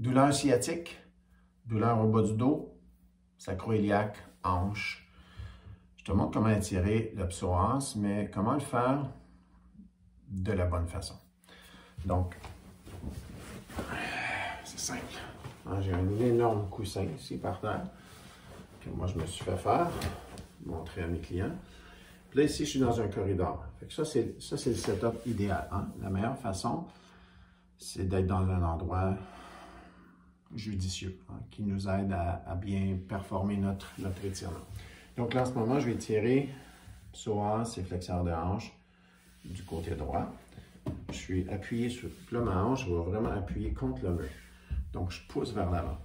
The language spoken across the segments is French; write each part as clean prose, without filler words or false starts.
Douleur sciatique, douleur au bas du dos, sacro-iliaque, hanche. Je te montre comment étirer le psoas, mais comment le faire de la bonne façon. Donc, c'est simple. J'ai un énorme coussin ici par terre que moi je me suis fait faire, montrer à mes clients. Puis là, ici, je suis dans un corridor. Fait que ça, c'est le setup idéal. Hein? La meilleure façon, c'est d'être dans un endroit judicieux, hein, qui nous aide à bien performer notre étirement. Donc là, en ce moment, je vais étirer psoas et flexeur de hanche du côté droit. Je suis appuyé sur là, ma hanche, je vais vraiment appuyer contre le mur. Donc, je pousse vers l'avant.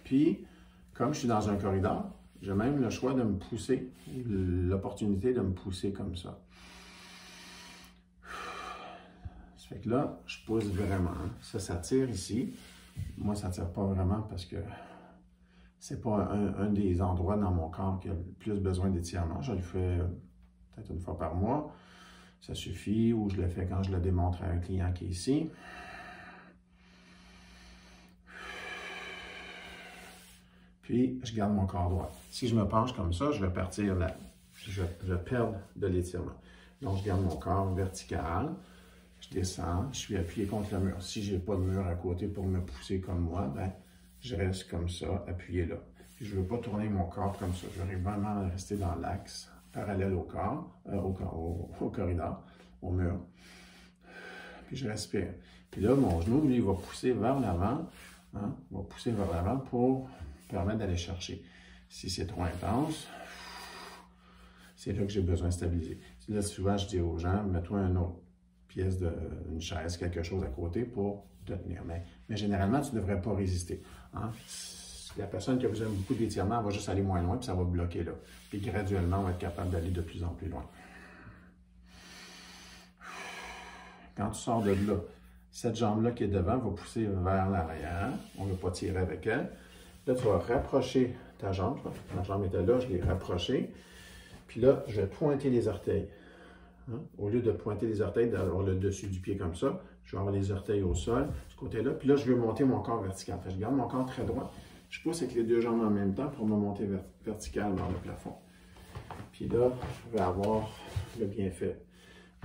Puis, comme je suis dans un corridor, j'ai même le choix de me pousser, l'opportunité de me pousser comme ça. Ça fait que là, je pousse vraiment. Ça tire ici. Moi, ça ne tire pas vraiment parce que c'est pas un des endroits dans mon corps qui a le plus besoin d'étirement. Je le fais peut-être une fois par mois. Ça suffit, ou je le fais quand je le démontre à un client qui est ici. Puis, je garde mon corps droit. Si je me penche comme ça, je vais partir là. Je vais perdre de l'étirement. Donc, je garde mon corps vertical. Je descends, je suis appuyé contre le mur. Si je n'ai pas de mur à côté pour me pousser comme moi, ben, je reste comme ça, appuyé là. Puis je ne veux pas tourner mon corps comme ça. Je veux vraiment rester dans l'axe, parallèle au corps, au corridor, au mur. Puis je respire. Puis là, mon genou, lui, il va pousser vers l'avant. Hein, il va pousser vers l'avant pour permettre d'aller chercher. Si c'est trop intense, c'est là que j'ai besoin de stabiliser. Là, souvent, je dis aux gens, mets-toi une autre pièce, une chaise, quelque chose à côté pour te tenir. Mais généralement, tu ne devrais pas résister. Hein? La personne qui a besoin de beaucoup d'étirement, elle va juste aller moins loin, puis ça va bloquer là. Puis graduellement, on va être capable d'aller de plus en plus loin. Quand tu sors de là, cette jambe-là qui est devant va pousser vers l'arrière. On ne va pas tirer avec elle. Là, tu vas rapprocher ta jambe. Ma jambe était là, je l'ai rapprochée. Puis là, je vais pointer les orteils. Hein? Au lieu de pointer les orteils, d'avoir le dessus du pied comme ça, je vais avoir les orteils au sol, ce côté-là. Puis là, je veux monter mon corps vertical. Fait que je garde mon corps très droit. Je pousse avec les deux jambes en même temps pour me monter vertical dans le plafond. Puis là, je vais avoir le bienfait.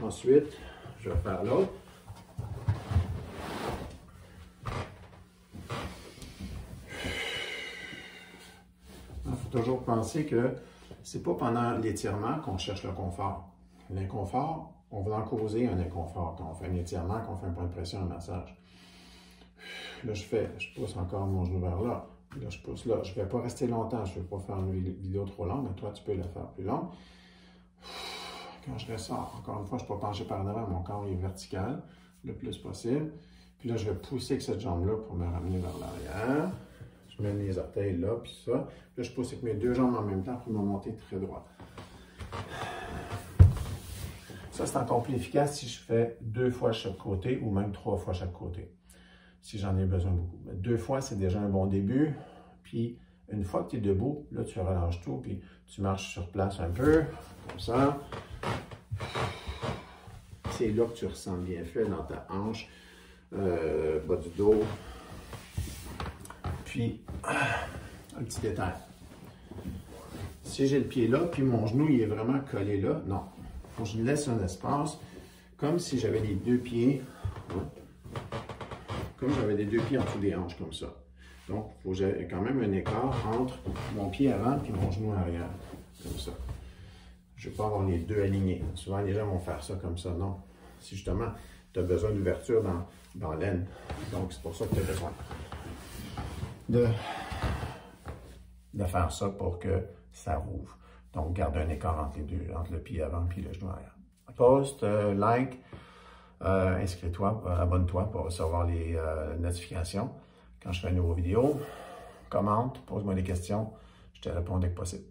Ensuite, je vais faire l'autre. Il faut toujours penser que c'est pas pendant l'étirement qu'on cherche le confort. L'inconfort, on va en causer un inconfort quand on fait un étirement, quand on fait un point de pression, un massage. Là, je pousse encore mon genou vers là. Là, je pousse là. Je ne vais pas rester longtemps. Je ne vais pas faire une vidéo trop longue, mais toi, tu peux la faire plus longue. Quand je ressors, encore une fois, je ne suis pas penché par en avant. Mon corps est vertical le plus possible. Puis là, je vais pousser avec cette jambe-là pour me ramener vers l'arrière. Je mets les orteils là, puis ça. Là, je pousse avec mes deux jambes en même temps pour me monter très droit. Ça, c'est encore plus efficace si je fais 2 fois chaque côté ou même 3 fois chaque côté, si j'en ai besoin beaucoup. Mais 2 fois, c'est déjà un bon début. Puis, une fois que tu es debout, là, tu relâches tout, puis tu marches sur place un peu, comme ça. C'est là que tu ressens le bienfait dans ta hanche, bas du dos. Puis, un petit détail. Si j'ai le pied là, puis mon genou, il est vraiment collé là, non. Faut que je laisse un espace, comme si j'avais les deux pieds, comme j'avais les deux pieds en dessous des hanches, comme ça. Donc, il faut que j'ai quand même un écart entre mon pied avant et mon genou arrière, comme ça. Je ne vais pas avoir les deux alignés. Souvent, les gens vont faire ça comme ça. Non. Si justement, tu as besoin d'ouverture dans l'aine. Donc, c'est pour ça que tu as besoin de faire ça pour que ça rouvre. Donc, garde un écart entre les deux, entre le pied avant et le genou arrière. Poste, like, inscris-toi, abonne-toi pour recevoir les notifications quand je fais une nouvelle vidéo. Commente, pose-moi des questions, je te réponds dès que possible.